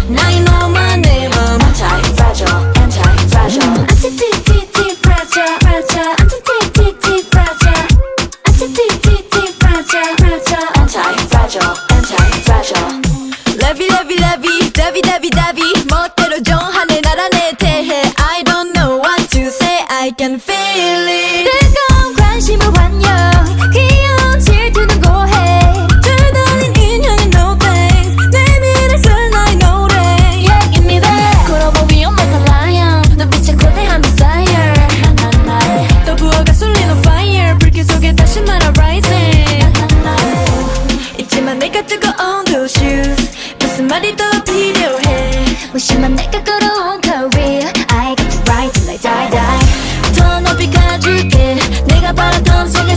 나의 너만 내 맘 Anti-fragile, anti-fragile Anti-fragile, fragile Anti-fragile, anti-fragile, fragile Anti-fragile, anti-fragile Levy, levy, levy, davy, davy, davy 멋대로 정하네 나라 내 대해 I don't know what to say, I can feel it 뜨거운 관심을 환영 귀여운 질투는 고해 줄다린 인형의 no thanks 내 미래 쓸 나의 노래 Yeah, give me that 걸어봐 위험 like a lion 눈빛에 거대한 desire 또 부어가 쏠리는 fire 불길 속에 다시 말아 rising 있지만 내가 뜨거운 those shoes 무슨 말이 더 필요해 무심한 내가 끌어온 career I got you right till I die die 더 높이 가줄게 내가 바랐던 세계